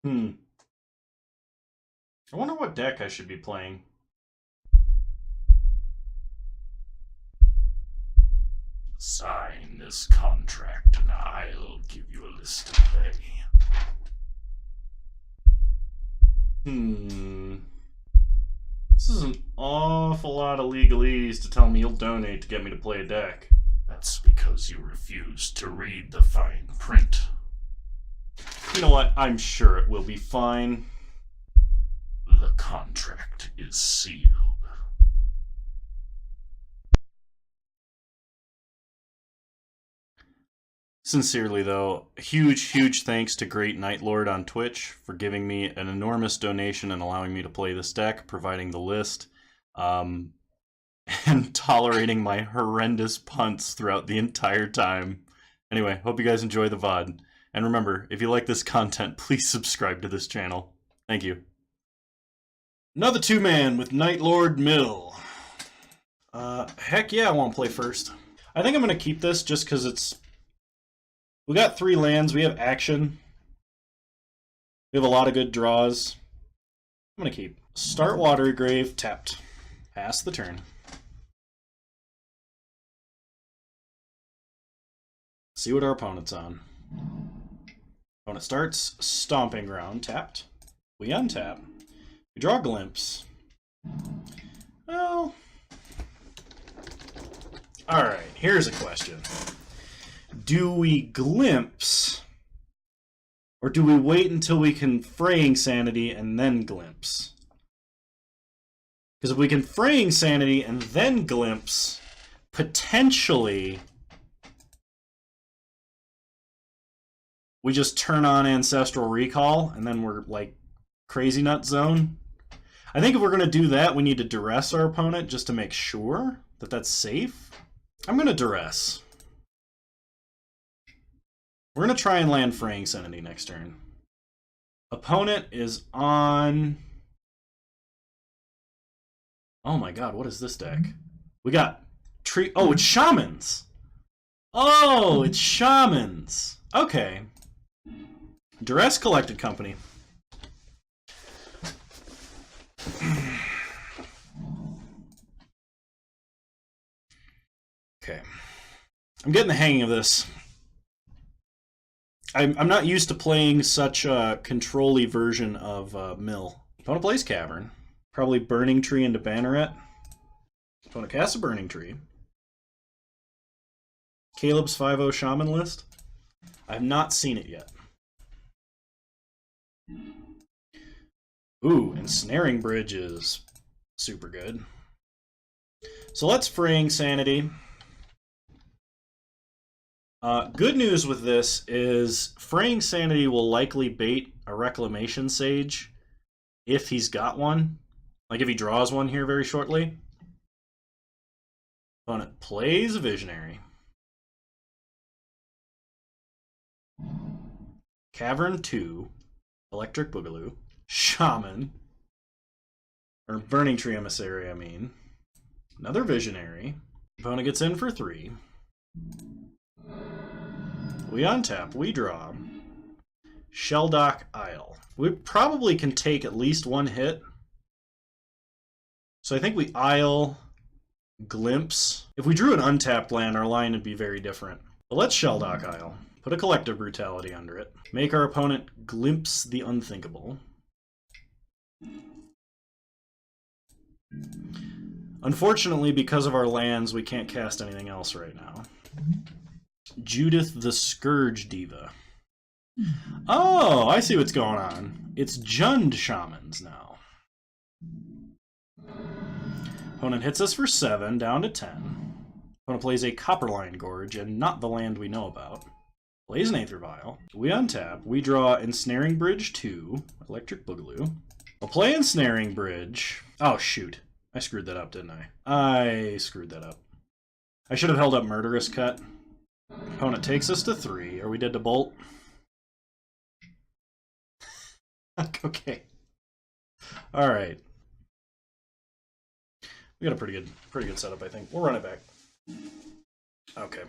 Hmm. I wonder what deck I should be playing. Sign this contract and I'll give you a list to play. This is an awful lot of legalese to tell me you'll donate to get me to play a deck. That's because you refuse to read the fine print. You know what? I'm sure it will be fine. The contract is sealed. Sincerely, though, huge thanks to GreatKnightLord on Twitch for giving me an enormous donation and allowing me to play this deck, providing the list, and tolerating my horrendous punts throughout the entire time. Anyway, hope you guys enjoy the VOD. And remember, if you like this content, please subscribe to this channel. Thank you. Another two-man with Nightlord Mill. Heck yeah, I want to play first. I think I'm going to keep this just because it's... We got 3 lands, we have action. We have a lot of good draws. I'm going to keep. Start Watery Grave, tapped. Pass the turn. See what our opponent's on. Opponent starts, Stomping Ground, tapped. We untap. We draw Glimpse. Well... Alright, here's a question. Do we glimpse, or do we wait until we can Fraying Sanity and then glimpse? Because if we can Fraying Sanity and then glimpse, potentially we just turn on Ancestral Recall and then we're like Crazy Nut Zone. I think if we're going to do that, we need to duress our opponent just to make sure that that's safe. I'm going to duress. We're going to try and land Fraying Sanity next turn. Opponent is on... Oh my god, what is this deck? We got... Oh, it's Shamans! Oh, it's Shamans! Okay. Duress Collected Company. Okay. I'm getting the hang of this. I'm not used to playing such a control-y version of Mill. Opponent plays Cavern. Probably Burning Tree into Banneret. Opponent casts a Burning Tree. Caleb's 5-0 Shaman list. I have not seen it yet. Ooh, Ensnaring Bridge is super good. So let's Fraying Sanity. Good news with this is Fraying Sanity will likely bait a Reclamation Sage if he's got one. Like if he draws one here very shortly. Opponent plays a Visionary. Cavern 2. Electric Boogaloo. Shaman. Or Burning Tree Emissary, I mean. Another Visionary. Opponent gets in for 3. We untap, we draw. Shelldock Isle. We probably can take at least one hit. So I think we Isle, Glimpse. If we drew an untapped land, our line would be very different. But let's Shelldock Isle. Put a Collective Brutality under it. Make our opponent glimpse the unthinkable. Unfortunately, because of our lands, we can't cast anything else right now. Judith the Scourge Diva. Oh, I see what's going on. It's Jund Shamans now. Opponent hits us for 7, down to 10. Opponent plays a Copperline Gorge, and not the land we know about. Plays an Aether Vial. We untap. We draw Ensnaring Bridge 2, Electric Boogaloo. We'll play Ensnaring Bridge. Oh, shoot. I screwed that up, didn't I? I screwed that up. I should have held up Murderous Cut. Opponent takes us to 3. Are we dead to bolt? Okay. Alright. We got a pretty good setup, I think. We'll run it back. Okay.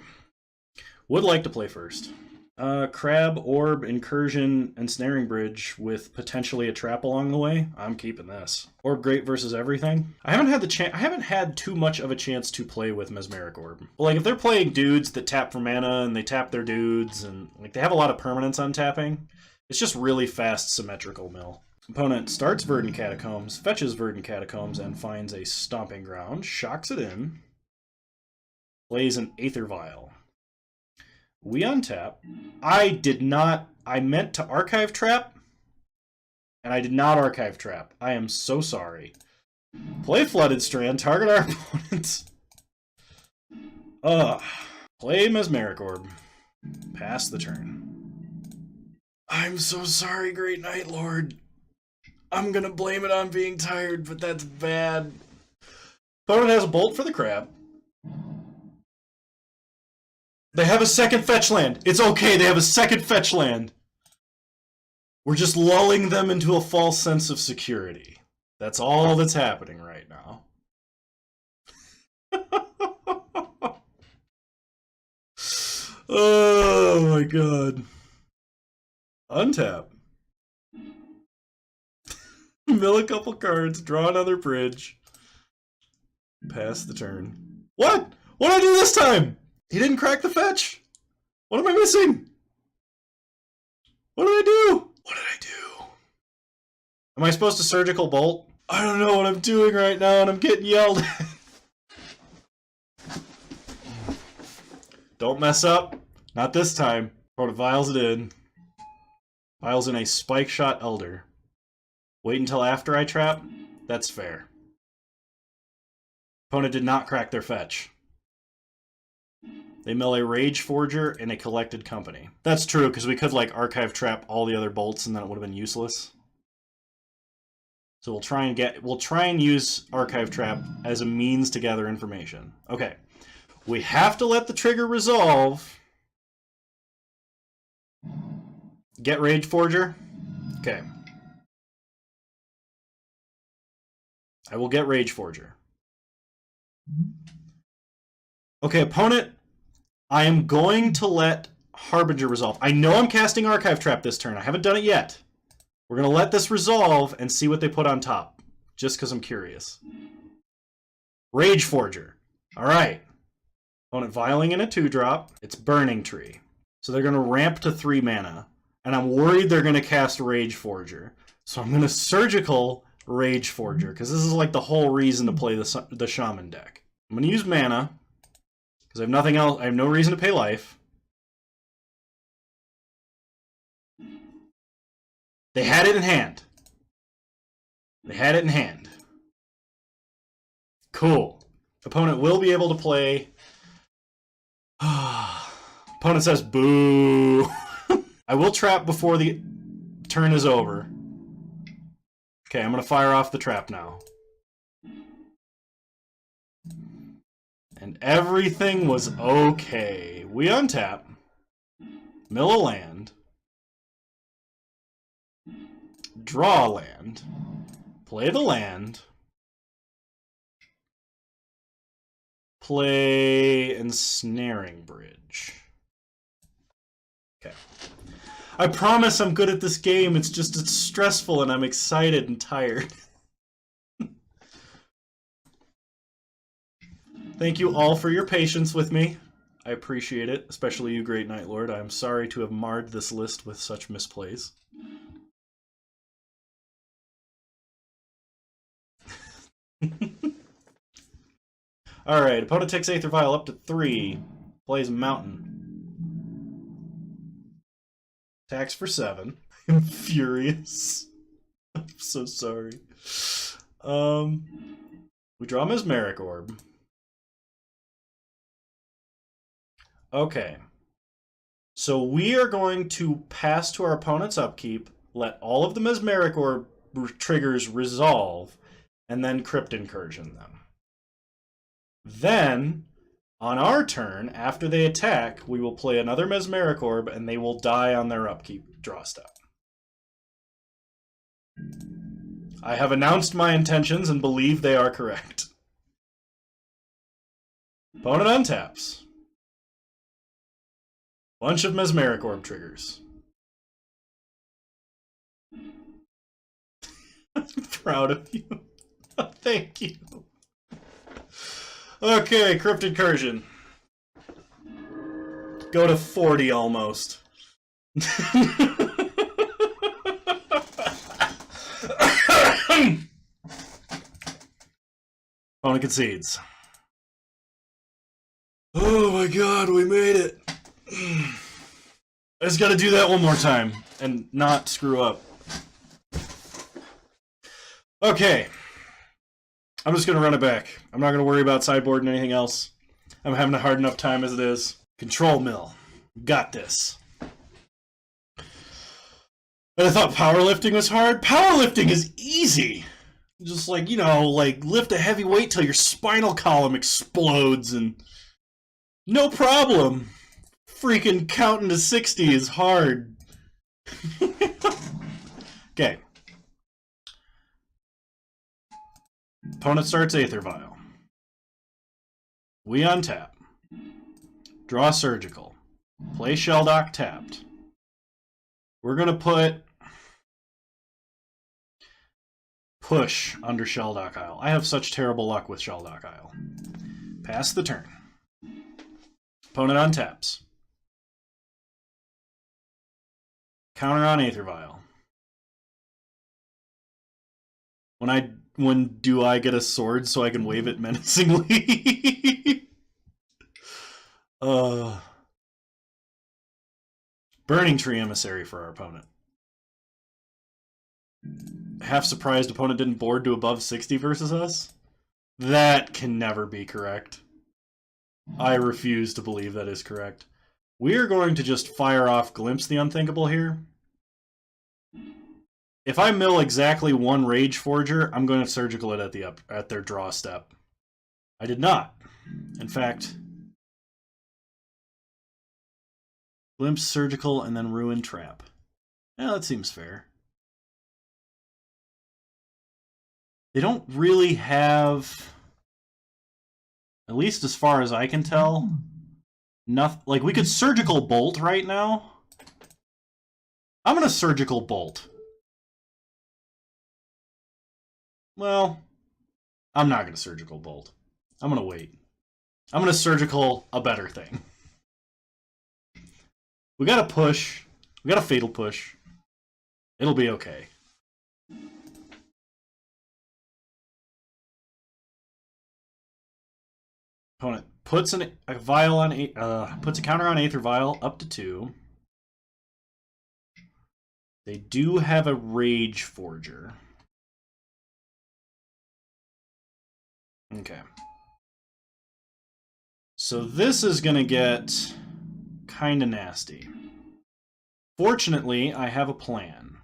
Would like to play first. Crab, Orb, Incursion, and Snaring Bridge with potentially a trap along the way. I'm keeping this. Orb Great versus everything. I haven't had too much of a chance to play with Mesmeric Orb. But like if they're playing dudes that tap for mana and they tap their dudes and like they have a lot of permanents on tapping, it's just really fast symmetrical mill. Opponent starts Verdant Catacombs, fetches Verdant Catacombs, and finds a Stomping Ground, shocks it in, plays an Aether Vial. We untap. I meant to Archive Trap, and I did not Archive Trap. I am so sorry. Play Flooded Strand, target our opponents. Play Mesmeric Orb. Pass the turn. I'm so sorry, Great Knight Lord. I'm gonna blame it on being tired, but that's bad. Opponent has a Bolt for the crab. They have a second fetch land. It's okay, they have a second fetch land. We're just lulling them into a false sense of security. That's all that's happening right now. Oh my god. Untap. Mill a couple cards, draw another bridge. Pass the turn. What? What did I do this time? He didn't crack the fetch? What am I missing? What did I do? What did I do? Am I supposed to Surgical Bolt? I don't know what I'm doing right now and I'm getting yelled at. Don't mess up. Not this time. Opponent vials it in. Vials in a Spike Shot Elder. Wait until after I trap? That's fair. Opponent did not crack their fetch. They mill a Rage Forger and a Collected Company. That's true, because we could like Archive Trap all the other bolts and then it would have been useless. So we'll try and use Archive Trap as a means to gather information. Okay. We have to let the trigger resolve. Get Rage Forger. Okay. I will get Rage Forger. Okay, opponent, I am going to let Harbinger resolve. I know I'm casting Archive Trap this turn. I haven't done it yet. We're going to let this resolve and see what they put on top, just because I'm curious. Rage Forger. All right. Opponent vialing in a 2-drop. It's Burning Tree. So they're going to ramp to 3 mana, and I'm worried they're going to cast Rage Forger. So I'm going to Surgical Rage Forger, because this is like the whole reason to play the Shaman deck. I'm going to use mana, because I have nothing else. I have no reason to pay life. They had it in hand. They had it in hand. Cool. Opponent will be able to play... Opponent says boo. I will trap before the turn is over. Okay, I'm going to fire off the trap now. And everything was okay. We untap. Mill a land. Draw a land. Play the land. Play Ensnaring Bridge. Okay. I promise I'm good at this game. It's just it's stressful and I'm excited and tired. Thank you all for your patience with me. I appreciate it, especially you, Great Knight Lord. I am sorry to have marred this list with such misplays. Alright, opponent takes Aether Vial up to 3. Plays Mountain. Attacks for 7. I'm furious. I'm so sorry. We draw Mesmeric Orb. Okay. So we are going to pass to our opponent's upkeep, let all of the Mesmeric Orb triggers resolve, and then Crypt Incursion them. Then, on our turn, after they attack, we will play another Mesmeric Orb, and they will die on their upkeep draw step. I have announced my intentions and believe they are correct. Opponent untaps. Bunch of Mesmeric Orb triggers. I'm proud of you. Thank you. Okay, Crypt Incursion. Go to 40 almost. Opponent concedes. Oh my god, we made it. I just gotta do that one more time and not screw up. Okay. I'm just gonna run it back. I'm not gonna worry about sideboard and anything else. I'm having a hard enough time as it is. Control mill. Got this. And I thought powerlifting was hard. Powerlifting is easy. Just like, you know, like lift a heavy weight till your spinal column explodes and no problem. Freaking counting to 60 is hard. Okay. Opponent starts Aether Vial. We untap. Draw Surgical. Play Shelldock tapped. We're going to put Push under Shelldock Isle. I have such terrible luck with Shelldock Isle. Pass the turn. Opponent untaps. Counter on Aether Vial. When do I get a sword so I can wave it menacingly? Burning Tree Emissary for our opponent. Half surprised opponent didn't board to above 60 versus us? That can never be correct. I refuse to believe that is correct. We are going to just fire off Glimpse the Unthinkable here. If I mill exactly one Rage Forger, I'm going to Surgical it at their draw step. I did not. In fact, Glimpse, Surgical, and then Ruin Trap. Yeah, that seems fair. They don't really have, at least as far as I can tell, nothing. Like, we could Surgical Bolt right now. I'm going to Surgical Bolt. Well, I'm not going to Surgical Bolt. I'm going to wait. I'm going to Surgical a better thing. We got to push. We got a Fatal Push. It'll be okay. Opponent puts a vial on puts a counter on Aether Vial up to 2. They do have a Rage Forger. Okay. So this is gonna get kinda nasty. Fortunately, I have a plan.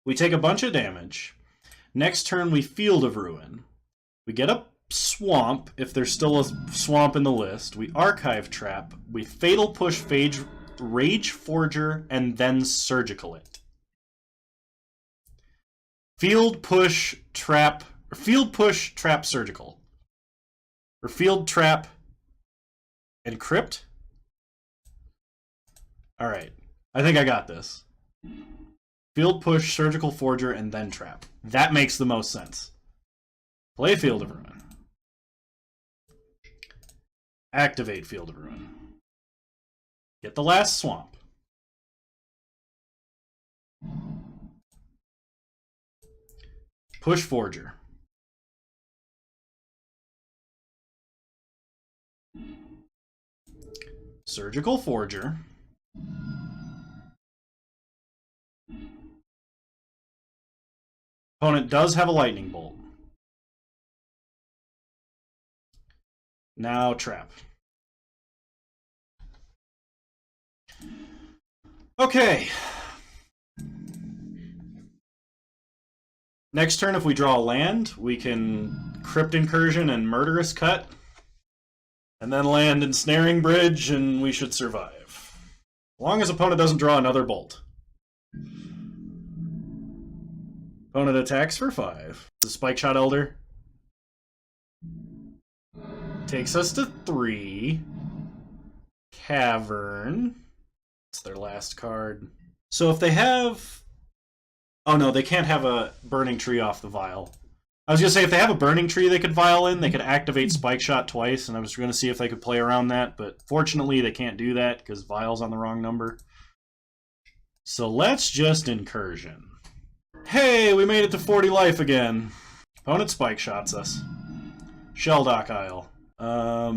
We take a bunch of damage. Next turn we Field of Ruin. We get a Swamp, if there's still a Swamp in the list. We Archive Trap. We Fatal Push Rage Forger, and then Surgical it. Field Push Trap Surgical. Or Field Trap and Crypt? Alright. I think I got this. Field Push, Surgical Forger, and then Trap. That makes the most sense. Play Field of Ruin. Activate Field of Ruin. Get the last Swamp. Push Forger. Surgical Forger. Opponent does have a Lightning Bolt. Now Trap. Okay. Next turn, if we draw a land, we can Crypt Incursion and Murderous Cut. And then land Ensnaring Bridge, and we should survive. As long as opponent doesn't draw another bolt. Opponent attacks for 5. The Spike Shot Elder takes us to 3. Cavern. It's their last card. So if they have... Oh no, they can't have a Burning Tree off the vial. I was going to say, if they have a Burning Tree they could vial in, they could activate Spike Shot twice, and I was going to see if they could play around that, but fortunately they can't do that, because vial's on the wrong number. So let's just Incursion. Hey, we made it to 40 life again. Opponent Spike Shots us. Shelldock Isle. I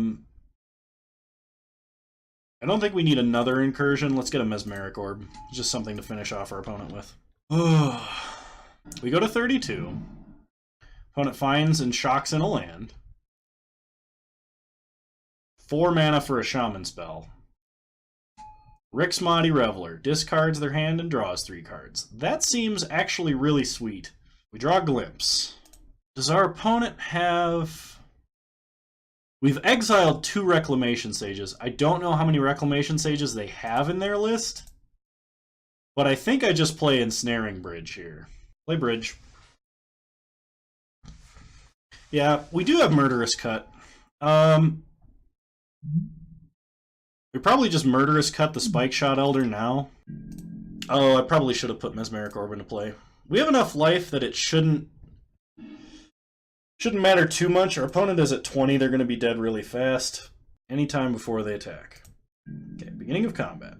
don't think we need another Incursion. Let's get a Mesmeric Orb. Just something to finish off our opponent with. We go to 32. Opponent finds and shocks in a land. 4 mana for a Shaman spell. Rixmati Reveler discards their hand and draws 3 cards. That seems actually really sweet. We draw Glimpse. Does our opponent have... We've exiled 2 Reclamation Sages. I don't know how many Reclamation Sages they have in their list, but I think I just play Ensnaring Bridge here. Play Bridge. Yeah, we do have Murderous Cut. We probably just Murderous Cut the Spike Shot Elder now. Oh, I probably should have put Mesmeric Orb into play. We have enough life that it shouldn't matter too much. Our opponent is at 20. They're going to be dead really fast. Anytime before they attack. Okay, beginning of combat.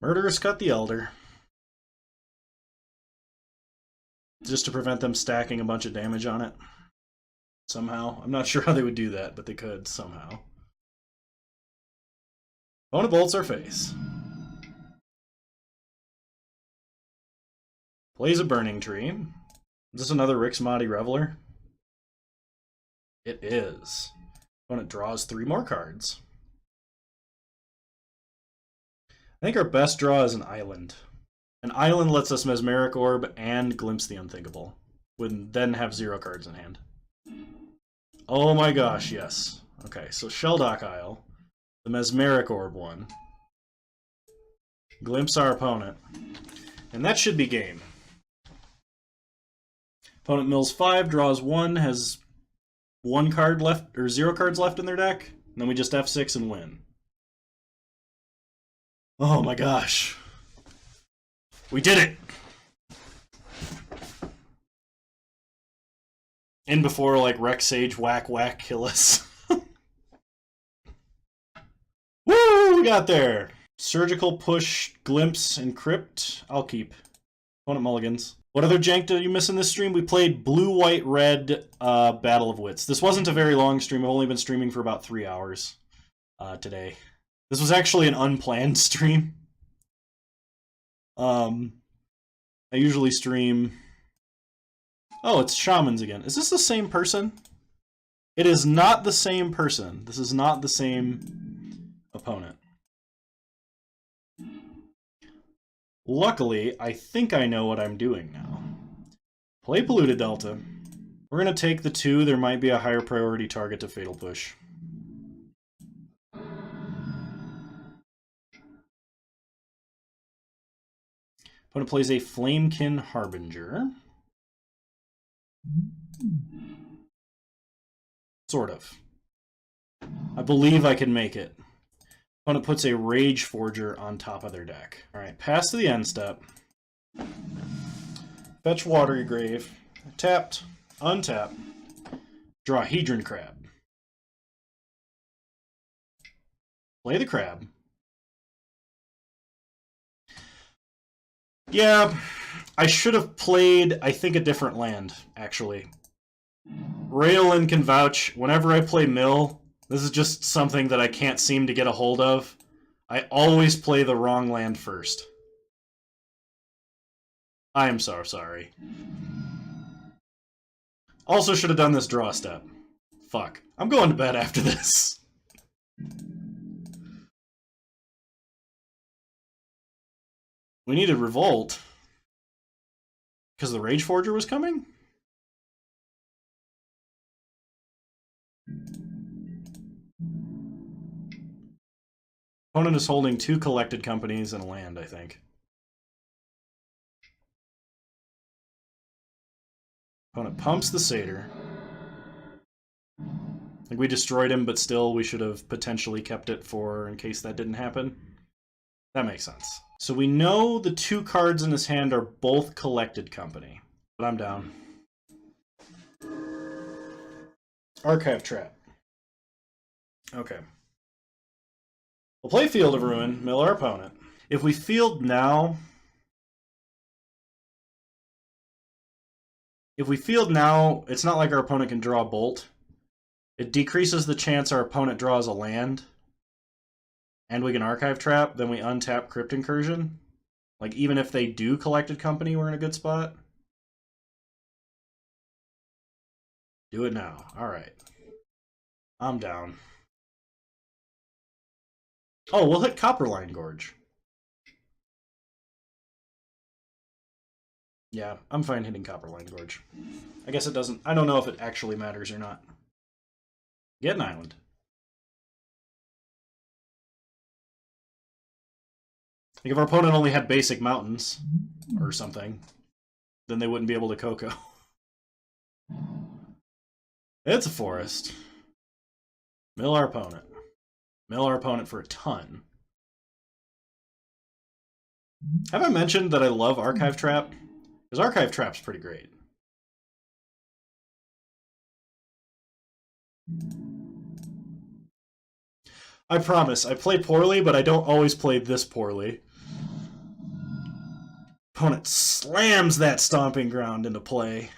Murderous Cut the Elder. Just to prevent them stacking a bunch of damage on it. Somehow. I'm not sure how they would do that, but they could somehow. Opponent bolts our face. Plays a Burning Tree. Is this another Rixmati Reveler? It is. Opponent draws 3 more cards. I think our best draw is an Island. An Island lets us Mesmeric Orb and Glimpse the Unthinkable. Would then have 0 cards in hand. Oh my gosh, yes. Okay, so Shelldock Isle. The Mesmeric Orb one. Glimpse our opponent. And that should be game. Opponent mills 5, draws 1, has 1 card left, or 0 cards left in their deck. And then we just F6 and win. Oh my gosh. We did it! In before, like, Rex Sage, whack, whack, kill us. Woo! We got there! Surgical Push, Glimpse, and Crypt. I'll keep. Opponent mulligans. What other jank did you miss in this stream? We played Blue, White, Red Battle of Wits. This wasn't a very long stream. I've only been streaming for about 3 hours today. This was actually an unplanned stream. I usually stream... Oh, it's Shamans again. Is this the same person? It is not the same person. This is not the same opponent. Luckily, I think I know what I'm doing now. Play Polluted Delta. We're going to take the 2. There might be a higher priority target to Fatal Push. Opponent plays a Flamekin Harbinger. Sort of. I believe I can make it. Opponent puts a Rage Forger on top of their deck. Alright, pass to the end step. Fetch Watery Grave. Tapped. Untap. Draw Hedron Crab. Play the Crab. Yeah, I should have played, I think, a different land, actually. Raelin can vouch, whenever I play Mill, this is just something that I can't seem to get a hold of. I always play the wrong land first. I am so sorry. Also should have done this draw step. Fuck. I'm going to bed after this. We needed Revolt. Because the Rage Forger was coming? Opponent is holding 2 Collected Companies and a land, I think. Opponent pumps the satyr. Like, we destroyed him, but still we should have potentially kept it for in case that didn't happen. That makes sense. So we know the 2 cards in his hand are both collected company. But I'm down. Archive Trap. Okay. We'll play Field of Ruin, mill our opponent. If we field now... If we field now, it's not like our opponent can draw a Bolt. It decreases the chance our opponent draws a land. And we can Archive Trap, then we untap Crypt Incursion. Like, even if they do Collected Company, we're in a good spot. Do it now. Alright. I'm down. Oh, we'll hit Copperline Gorge. Yeah, I'm fine hitting Copperline Gorge. I guess it doesn't... I don't know if it actually matters or not. Get an island. Like, if our opponent only had basic mountains or something, then they wouldn't be able to Coco. It's a forest. Mill our opponent. Mill our opponent for a ton. Have I mentioned that I love Archive Trap? Because Archive Trap's pretty great. I promise, I play poorly, but I don't always play this poorly. Opponent slams that Stomping Ground into play.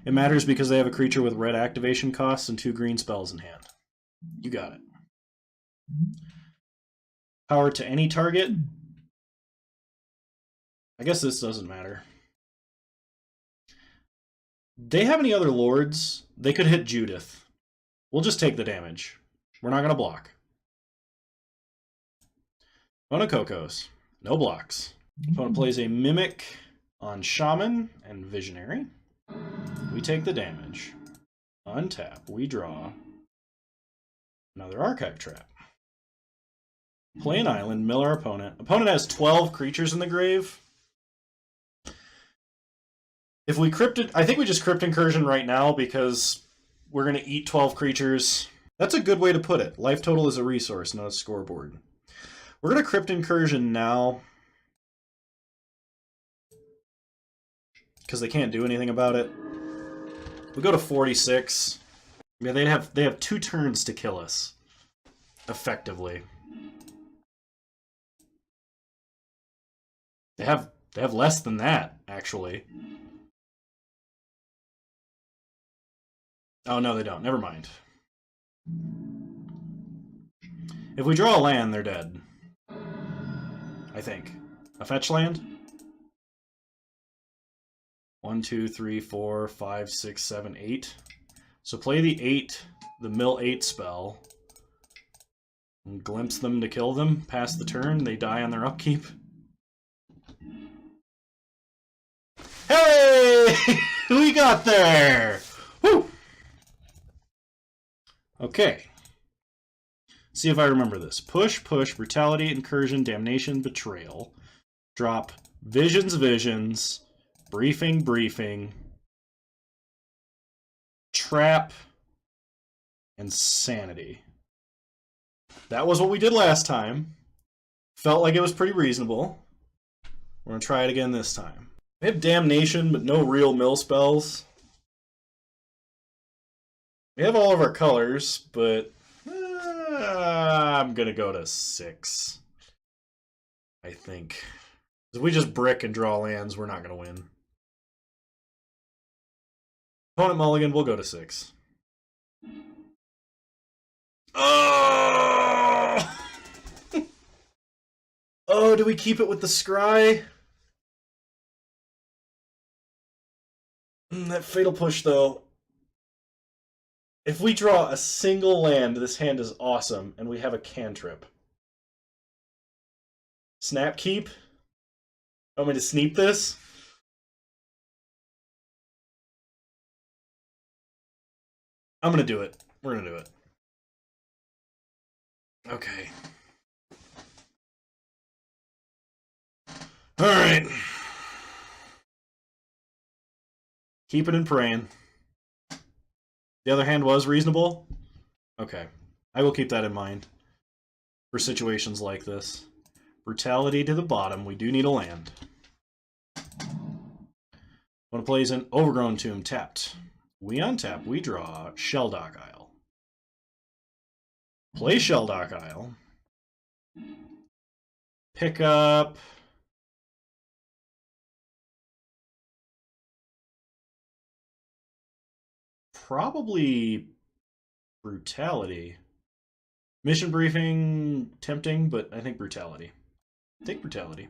It matters because they have a creature with red activation costs and 2 green spells in hand. You got it. Power to any target. I guess this doesn't matter. They have any other lords? They could hit Judith. We'll just take the damage. We're not going to block. Opponent Cocos. No blocks. Opponent plays a Mimic on Shaman and Visionary. We take the damage. Untap. We draw. Another Archive Trap. Play an island, mill our opponent. Opponent has 12 creatures in the grave. If we cryptid... I think we just Crypt Incursion right now because we're going to eat 12 creatures. That's a good way to put it. Life total is a resource, not a scoreboard. We're going to Crypt Incursion now because they can't do anything about it. We go to 46. Yeah, they have 2 turns to kill us, effectively. They have less than that, actually. Oh no, they don't. Never mind. If we draw a land, they're dead. I think. A fetch land? 1, 2, 3, 4, 5, 6, 7, 8. So play the 8, the mill 8 spell. And glimpse them to kill them. Pass the turn, they die on their upkeep. Hey! We got there! Woo! Okay. See if I remember this. Push, push, brutality, incursion, damnation, betrayal. Drop visions, visions, briefing, briefing, trap, and sanity. That was what we did last time. Felt like it was pretty reasonable. We're going to try it again this time. We have damnation, but no real mill spells. We have all of our colors, but I'm going to go to 6. I think. If we just brick and draw lands, we're not going to win. Opponent mulligan, we'll go to 6. Oh! Oh, do we keep it with the scry? That fatal push, though. If we draw a single land, this hand is awesome, and we have a cantrip. Snap keep? Want me to sneak this? I'm gonna do it. We're gonna do it. Okay. Alright. Keeping and praying. The other hand was reasonable? Okay. I will keep that in mind for situations like this. Brutality to the bottom. We do need a land. When it plays an Overgrown Tomb tapped. We untap. We draw Shelldock Isle. Play Shelldock Isle. Pick up... probably Brutality. Mission Briefing, tempting, but I think Brutality. Take Brutality.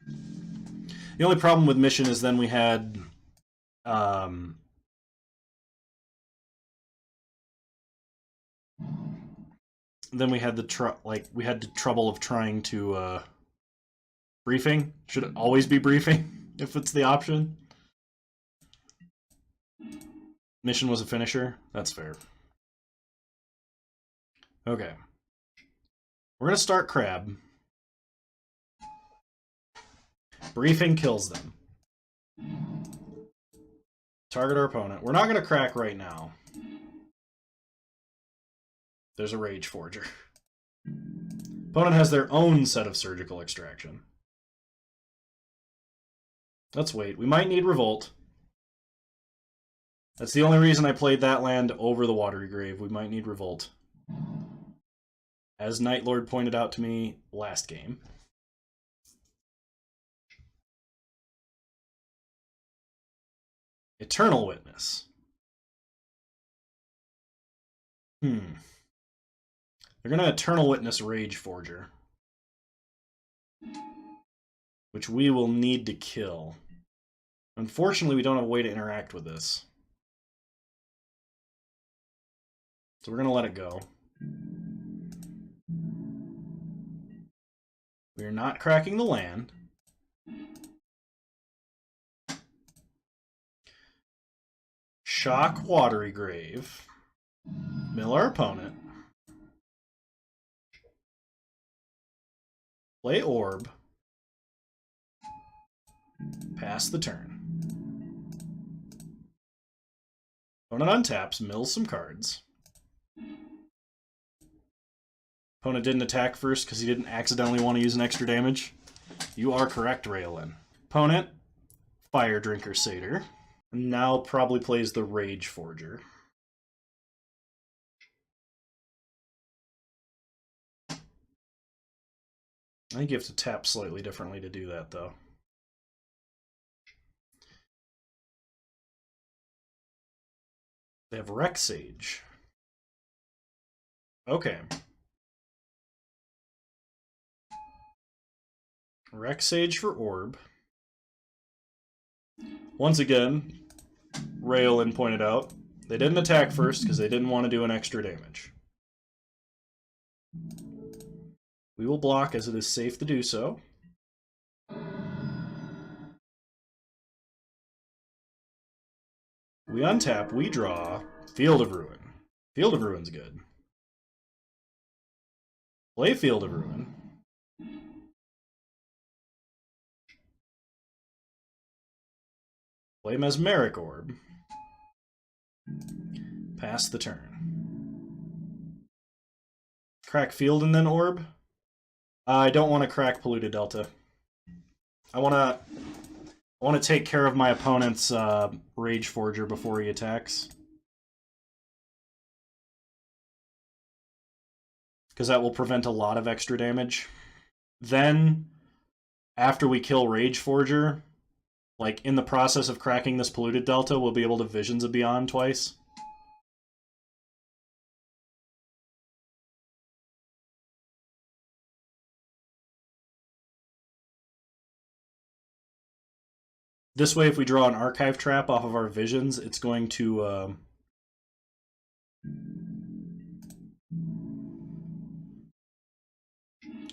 The only problem with Mission is then we had... then we had the trouble of trying to briefing. Should it always be briefing if it's the option? Mission was a finisher. That's fair. Okay. We're gonna start Crab. Briefing kills them. Target our opponent. We're not gonna crack right now. There's a Rage Forger. Opponent has their own set of Surgical Extraction. Let's wait. We might need Revolt. That's the only reason I played that land over the Watery Grave. We might need Revolt. As Nightlord pointed out to me last game. Eternal Witness. They're going to Eternal Witness Rage Forger. Which we will need to kill. Unfortunately, we don't have a way to interact with this. So we're going to let it go. We are not cracking the land. Shock Watery Grave. Mill our opponent. Play Orb. Pass the turn. Opponent untaps, mills some cards. Opponent didn't attack first because he didn't accidentally want to use an extra damage. You are correct, Raelin. Opponent, Fire Drinker Satyr. Now probably plays the Rage Forger. I think you have to tap slightly differently to do that, though. They have Rex Sage. Okay. Rex Sage for Orb. Once again, Raelin pointed out, they didn't attack first because they didn't want to do an extra damage. We will block as it is safe to do so. We untap, we draw Field of Ruin. Field of Ruin's good. Play Field of Ruin. Play Mesmeric Orb. Pass the turn. Crack Field and then Orb. I don't want to crack Polluted Delta. I want to take care of my opponent's Rage Forger before he attacks. Because that will prevent a lot of extra damage. Then, after we kill Rage Forger, like in the process of cracking this Polluted Delta, we'll be able to Visions of Beyond twice. This way, if we draw an Archive Trap off of our Visions, it's going to...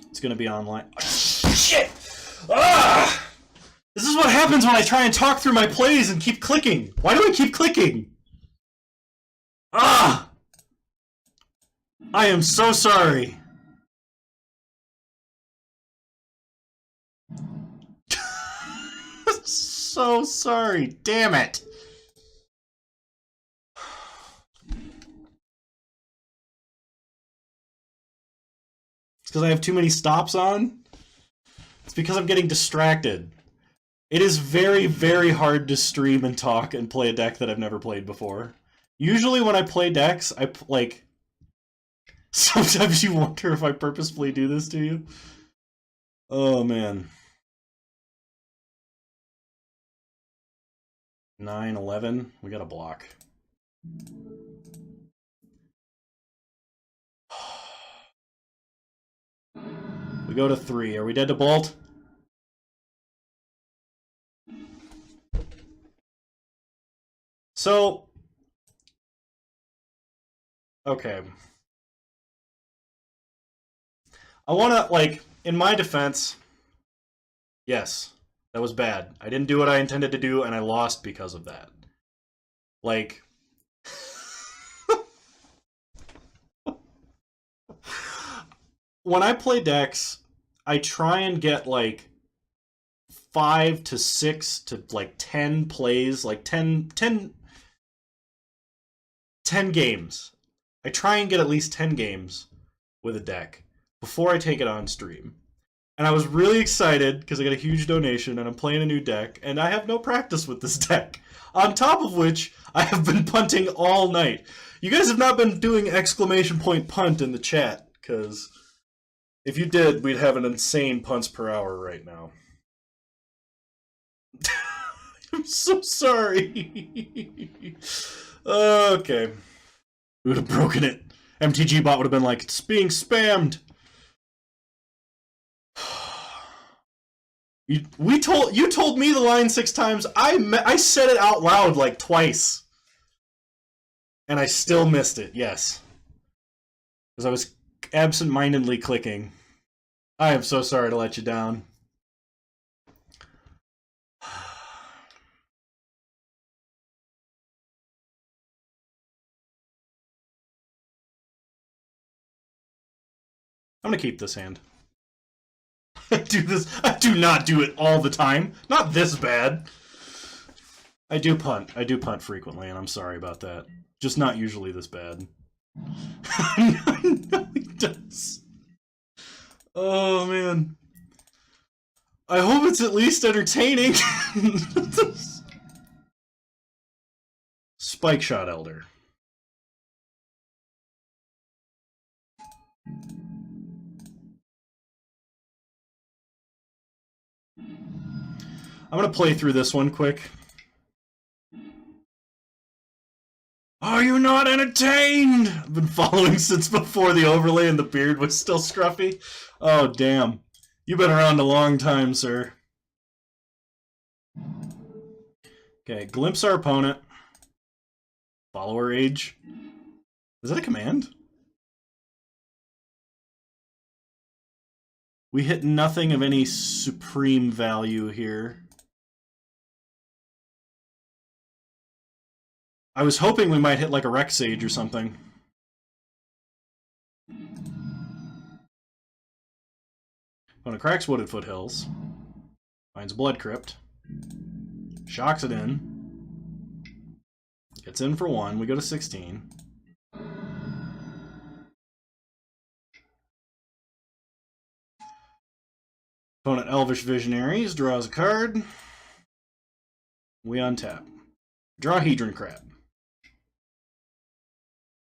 it's going to be online. Shit! Ah! This is what happens when I try and talk through my plays and keep clicking. Why do I keep clicking? Ah! I am so sorry. so sorry. Damn it. It's because I have too many stops on? It's because I'm getting distracted. It is very, very hard to stream and talk and play a deck that I've never played before. Usually when I play decks, like... Sometimes you wonder if I purposefully do this to you. Oh, man. 9, 11. We got a block. We go to 3. Are we dead to bolt? So... Okay. I want to, like, in my defense... Yes, that was bad. I didn't do what I intended to do, and I lost because of that. Like... When I play decks, I try and get, like, 5 to 6 to, like, 10 plays, like, 10 games. I try and get at least 10 games with a deck before I take it on stream. And I was really excited because I got a huge donation and I'm playing a new deck, and I have no practice with this deck. On top of which, I have been punting all night. You guys have not been doing exclamation point punt in the chat, because if you did, we'd have an insane punts per hour right now. I'm so sorry. Okay. We would have broken it. MTG bot would have been like, it's being spammed. You told me the line 6 times. I said it out loud like twice. And I still missed it, yes. Because I was absent-mindedly clicking. I am so sorry to let you down. I'm gonna keep this hand. I do not do it all the time. Not this bad. I do punt frequently, and I'm sorry about that. Just not usually this bad. No, he does. Oh, man. I hope it's at least entertaining. Spike Shot Elder. I'm gonna play through this one quick. Are you not entertained? I've been following since before the overlay and the beard was still scruffy. Oh, damn. You've been around a long time, sir. Okay, glimpse our opponent. Follower age. Is that a command? We hit nothing of any supreme value here. I was hoping we might hit like a Rex Sage or something. Opponent cracks Wooded Foothills. Finds a Blood Crypt. Shocks it in. Gets in for 1. We go to 16. Opponent Elvish Visionaries draws a card. We untap. Draw Hedron Crab.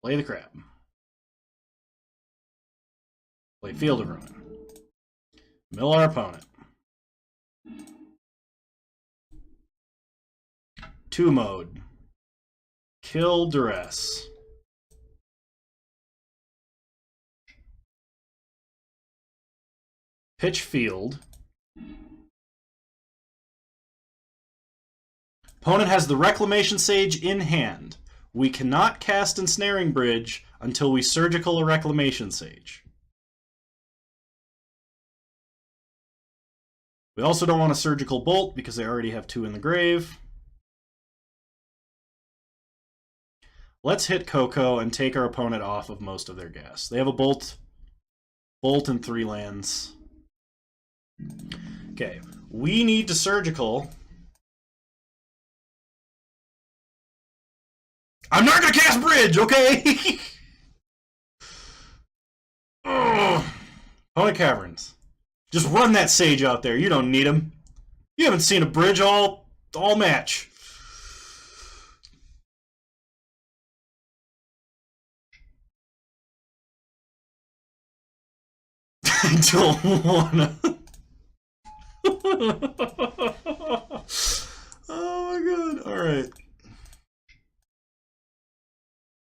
Play the crab. Play Field of Ruin. Mill our opponent. 2 mode. Kill Duress. Pitch Field. Opponent has the Reclamation Sage in hand. We cannot cast Ensnaring Bridge until we Surgical a Reclamation Sage. We also don't want a Surgical Bolt because they already have 2 in the grave. Let's hit Coco and take our opponent off of most of their gas. They have a Bolt, and 3 lands. Okay, we need to Surgical I'm not gonna cast bridge, okay? Opponent Caverns. Just run that Sage out there. You don't need him. You haven't seen a bridge all match. I don't wanna. Oh my god. Alright.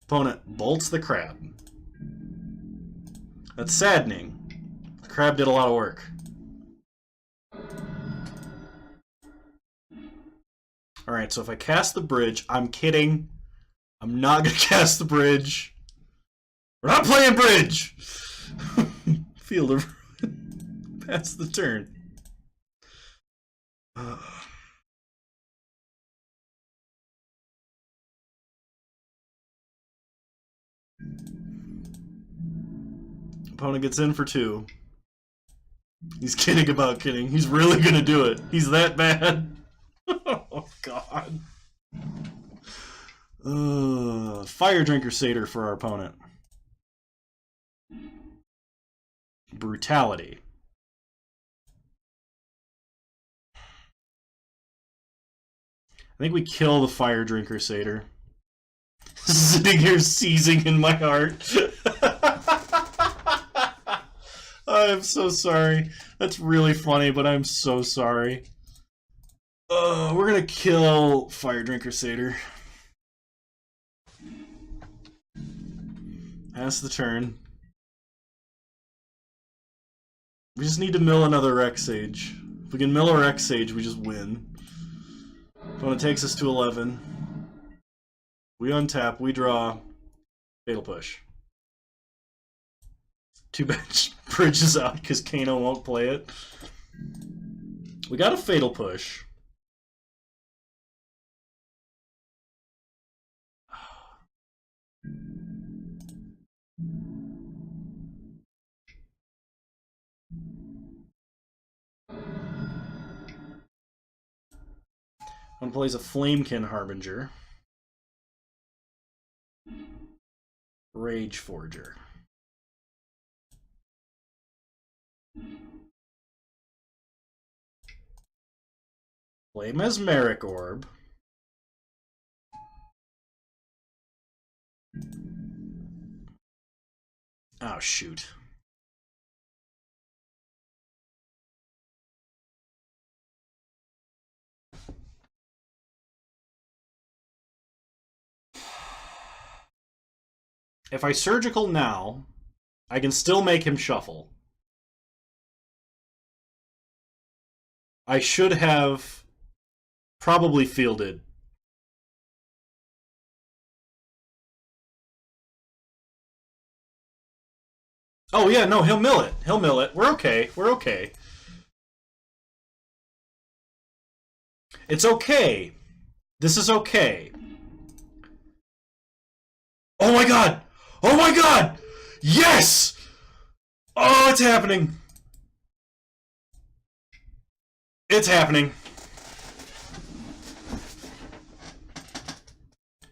Opponent bolts the crab. That's saddening. The crab did a lot of work. Alright, so if I cast the bridge, I'm kidding. I'm not gonna cast the bridge. We're not playing bridge! Field of pass the turn. Opponent gets in for 2. He's kidding about kidding. He's really gonna do it. He's that bad. Oh god. Fire Drinker Satyr for our opponent. Brutality. I think we kill the Fire Drinker Satyr. Sitting here seizing in my heart. I'm so sorry. That's really funny, but I'm so sorry. We're gonna kill Fire Drinker Satyr. Pass the turn. We just need to mill another Rex Sage. If we can mill a Rex Sage, we just win. Opponent takes us to 11. We untap, we draw. Fatal Push. Too bad Bridge is out because Kano won't play it. We got a Fatal Push. One plays a Flamekin Harbinger. Rage Forger. Play Mesmeric Orb. Oh, shoot. If I Surgical now, I can still make him shuffle. I should have probably fielded. Oh yeah, no, he'll mill it. He'll mill it. We're okay. We're okay. It's okay. This is okay. Oh my god! Oh my god! Yes! Oh, it's happening. It's happening.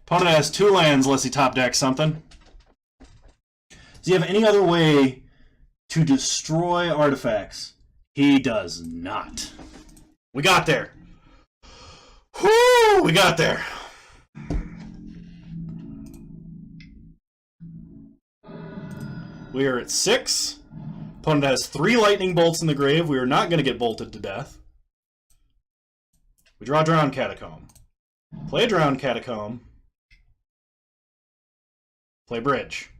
Opponent has 2 lands unless he top decks something. Does he have any other way to destroy artifacts? He does not. We got there. Whoo! We got there. We are at 6. Opponent has 3 lightning bolts in the grave. We are not going to get bolted to death. We draw Drowned Catacomb. Play Drowned Catacomb. Play Bridge.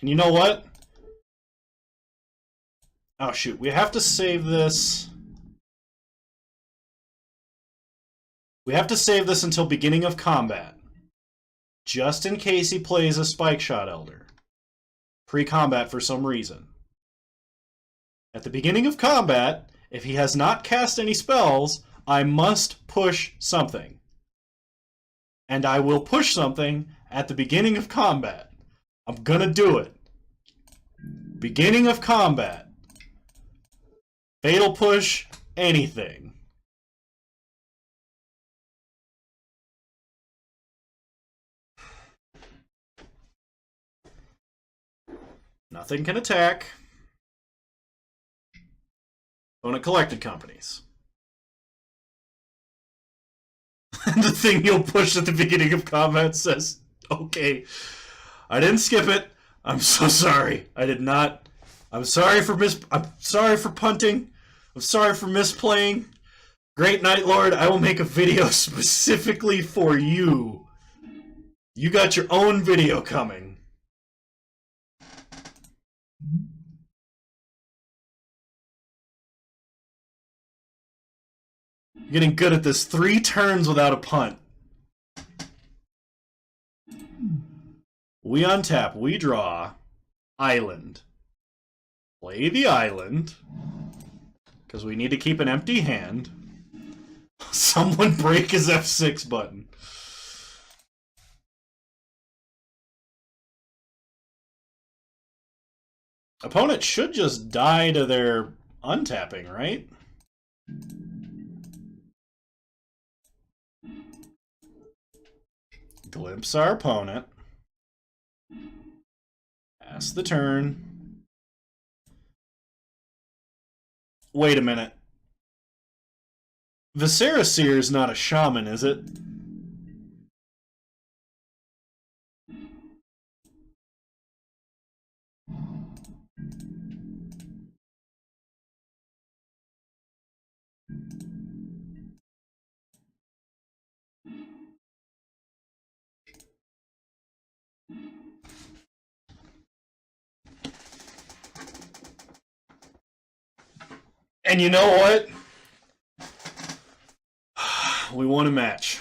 And you know what? Oh shoot, we have to save this. We have to save this until beginning of combat. Just in case he plays a Spike Shot Elder. Pre-combat for some reason. At the beginning of combat, if he has not cast any spells, I must push something. And I will push something at the beginning of combat. I'm gonna do it. Beginning of combat. Fatal Push anything. Nothing can attack. Opponent collected companies. The thing you'll push at the beginning of combat says, okay, I didn't skip it. I'm so sorry. I did not. I'm sorry for punting. I'm sorry for misplaying. Great Night Lord, I will make a video specifically for you. You got your own video coming. You're getting good at this. 3 turns without a punt. We untap. We draw. Island. Play the island. Because we need to keep an empty hand. Someone break his F6 button. Opponent should just die to their untapping, right? Glimpse our opponent. Pass the turn. Wait a minute. Viscera Seer is not a shaman, is it? And you know what? We won a match.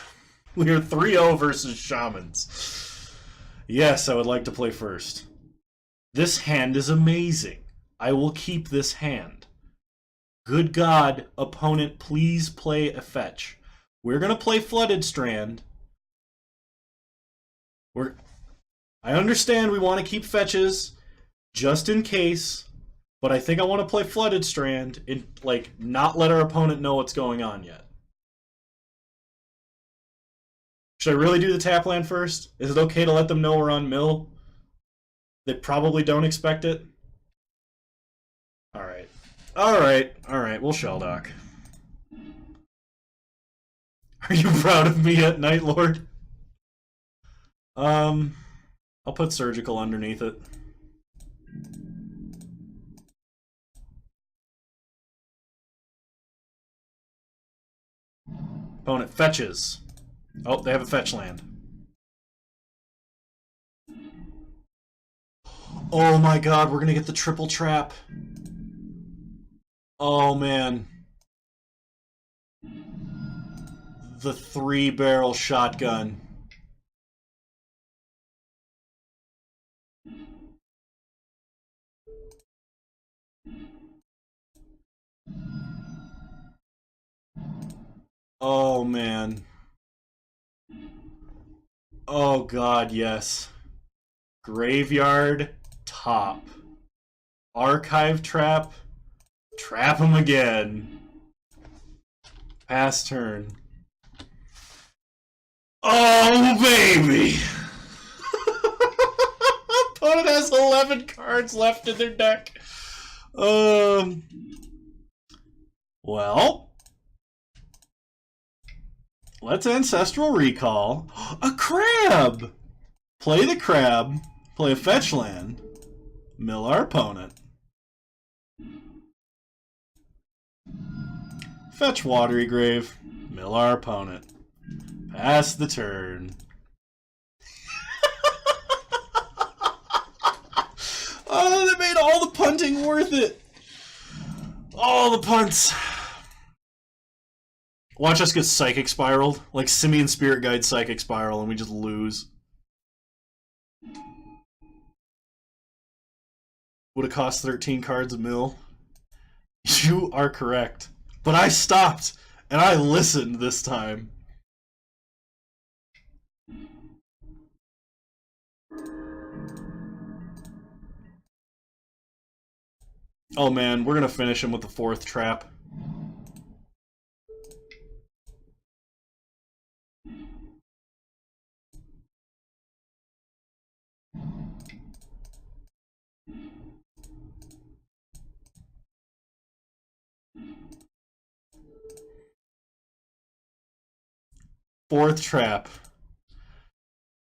We are 3-0 versus Shamans. Yes, I would like to play first. This hand is amazing. I will keep this hand. Good God, opponent, please play a fetch. We're going to play Flooded Strand. I understand we want to keep fetches just in case, but I think I want to play Flooded Strand and not let our opponent know what's going on yet. Should I really do the tap land first? Is it okay to let them know we're on mill? They probably don't expect it. Alright. Alright, we'll shell dock. Are you proud of me yet, Night Lord? I'll put surgical underneath it. Opponent fetches. Oh, they have a fetch land. Oh my god, we're gonna get the triple trap. Oh man. The 3-barrel shotgun. Oh man. Oh god, yes. Graveyard, top. Archive trap. Trap him again. Pass turn. Oh, baby! Opponent has 11 cards left in their deck. Well, let's Ancestral Recall. A crab! Play the crab, play a fetch land, mill our opponent. Fetch Watery Grave, mill our opponent. Pass the turn. Oh, that made all the punting worth it. All the punts. Watch us get Psychic Spiraled, like Simian Spirit Guide Psychic Spiral, and we just lose. Would have cost 13 cards a mill. You are correct. But I stopped, and I listened this time. Oh man, we're gonna finish him with the 4th trap. Fourth trap.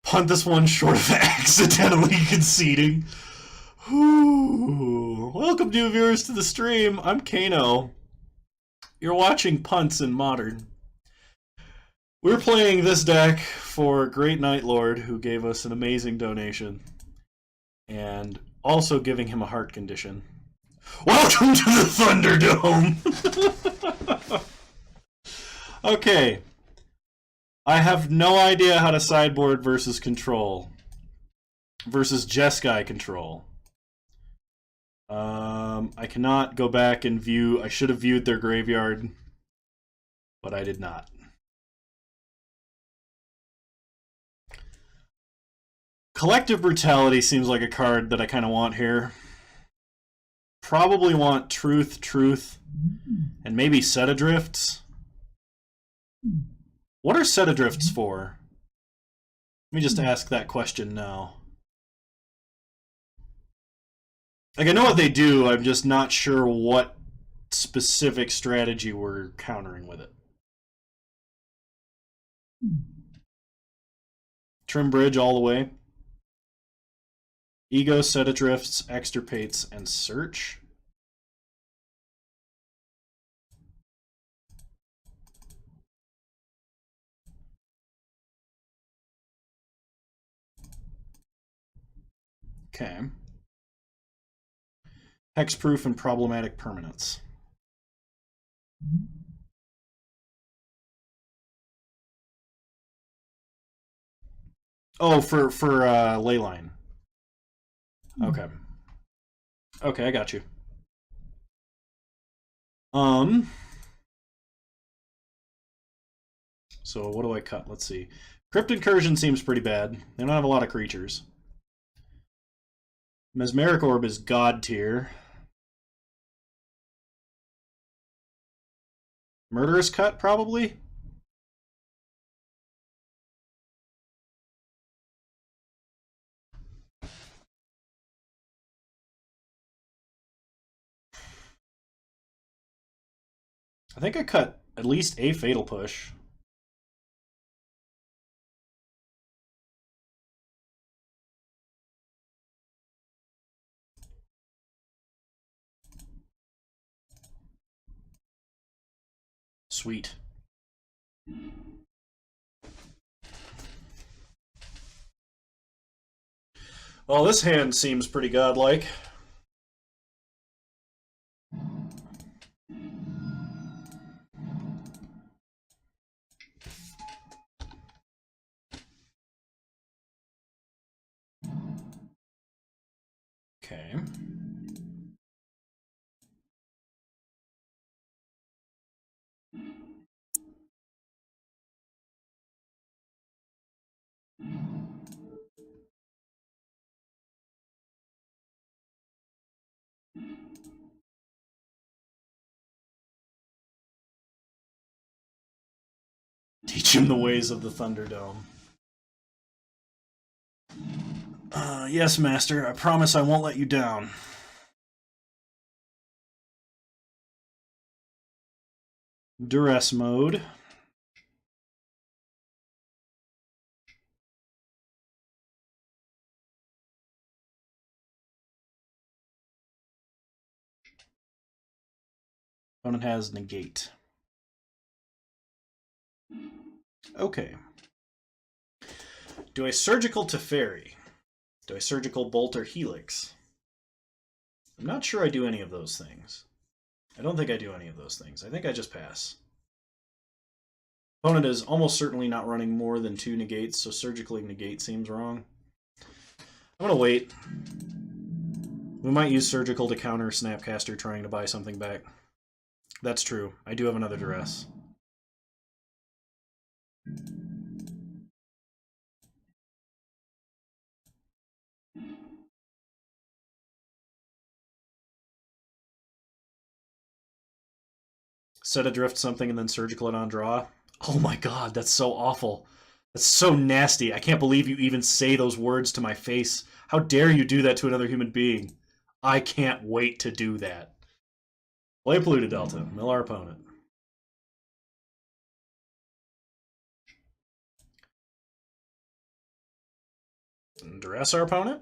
Punt this one short of accidentally conceding. Whew. Welcome, new viewers, to the stream. I'm Kano. You're watching Punts in Modern. We're playing this deck for GreatKnightLord, who gave us an amazing donation, and also giving him a heart condition. Welcome to the Thunderdome! Okay. I have no idea how to sideboard versus control. Versus Jeskai control. I cannot go back and view. I should have viewed their graveyard, but I did not. Collective Brutality seems like a card that I kind of want here. Probably want Truth, and maybe Set Adrifts. What are Set Adrifts for? Let me just ask that question now. Like, I know what they do, I'm just not sure what specific strategy we're countering with it. Trim Bridge all the way. Ego, Set Adrifts, Extirpates, and Search. Okay. Hexproof and Problematic Permanents. Oh, for Leyline. Okay. Okay, I got you. So what do I cut? Let's see. Crypt Incursion seems pretty bad. They don't have a lot of creatures. Mesmeric Orb is God tier. Murderous Cut, probably? I think I cut at least a Fatal Push. Sweet. Well, this hand seems pretty godlike. Okay. Teach him the ways of the Thunderdome. Yes, Master. I promise I won't let you down. Duress mode. Opponent has negate. Okay. Do I surgical to fairy? Do I surgical bolt or helix? I'm not sure I do any of those things. I don't think I do any of those things. I think I just pass. Opponent is almost certainly not running more than 2 negates, so surgically negate seems wrong. I'm gonna wait. We might use surgical to counter Snapcaster trying to buy something back. That's true. I do have another duress. Set adrift something and then surgical it on draw. Oh my god, that's so awful. That's so nasty. I can't believe you even say those words to my face. How dare you do that to another human being? I can't wait to do that. Play Polluted Delta. Mill our opponent. Duress our opponent.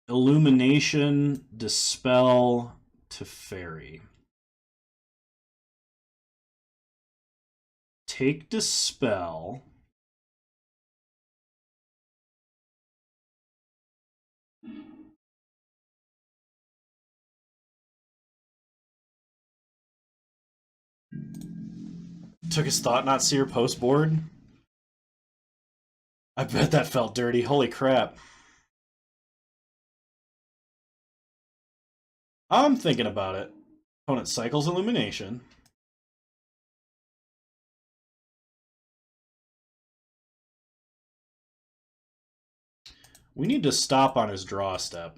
Illumination, Dispel, Teferi. Take Dispel. Took his Thought Not Seer post board. I bet that felt dirty. Holy crap. I'm thinking about it. Opponent cycles Illumination. We need to stop on his draw step.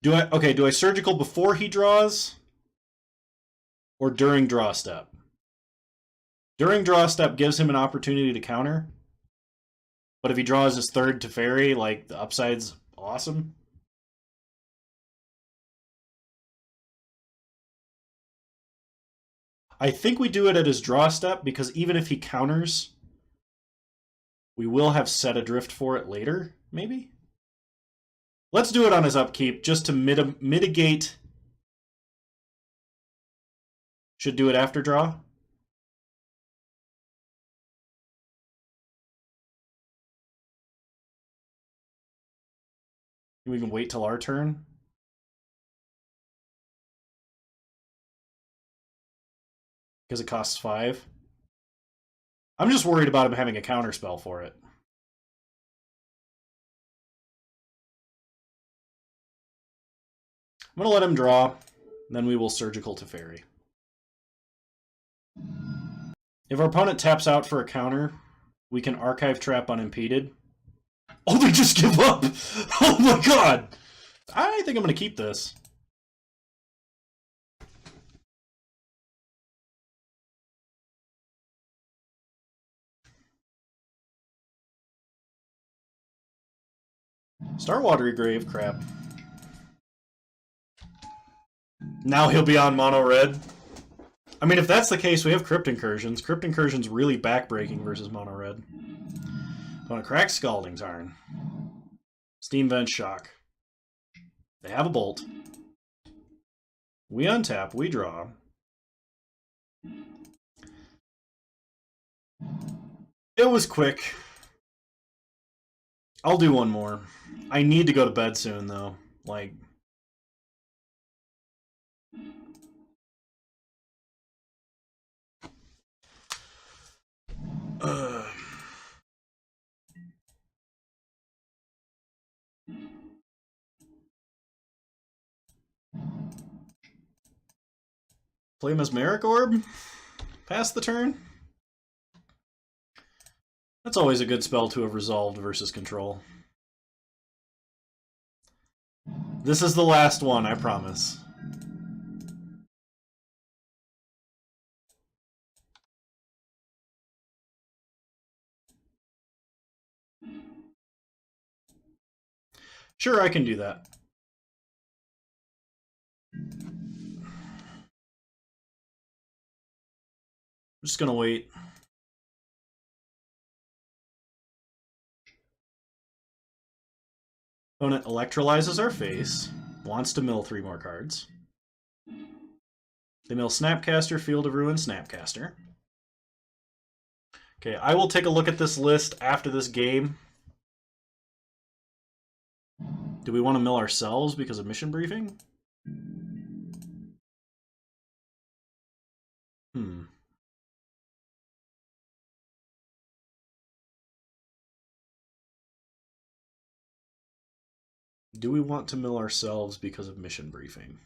Do I surgical before he draws? Or during draw step? During draw step gives him an opportunity to counter. But if he draws his third Teferi, like, the upside's awesome. I think we do it at his draw step, because even if he counters, we will have set Adrift for it later, maybe? Let's do it on his upkeep, just to mitigate. Should do it after draw. Can we even wait till our turn? Because it costs 5. I'm just worried about him having a counter spell for it. I'm going to let him draw, then we will Surgical Teferi. If our opponent taps out for a counter, we can Archive Trap unimpeded. Oh, they just give up! Oh my god! I think I'm going to keep this. Starwatery Grave, crap. Now he'll be on mono red. I mean, if that's the case, we have Crypt Incursions. Crypt Incursion's really backbreaking versus mono red. Want to crack Scalding Tarn. Steam Vent Shock. They have a Bolt. We untap, we draw. It was quick. I'll do one more. I need to go to bed soon, though. Like... Play Mesmeric Orb? Pass the turn? That's always a good spell to have resolved versus control. This is the last one, I promise. Sure, I can do that. I'm just gonna wait. Opponent electrolyzes our face, wants to mill 3 more cards. They mill Snapcaster, Field of Ruin, Snapcaster. Okay, I will take a look at this list after this game. Do we want to mill ourselves because of mission briefing? Do we want to mill ourselves because of mission briefing?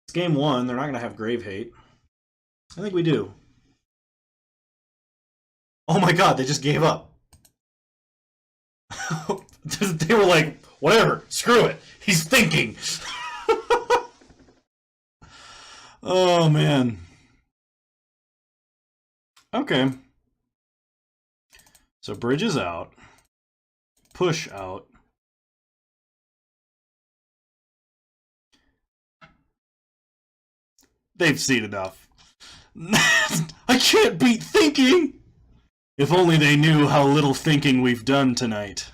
It's game 1. They're not going to have Grave Hate. I think we do. Oh my god, they just gave up. They were like, whatever, screw it. He's thinking. Oh, man. Okay. So Bridge is out. push out. They've seen enough. I can't beat thinking! If only they knew how little thinking we've done tonight.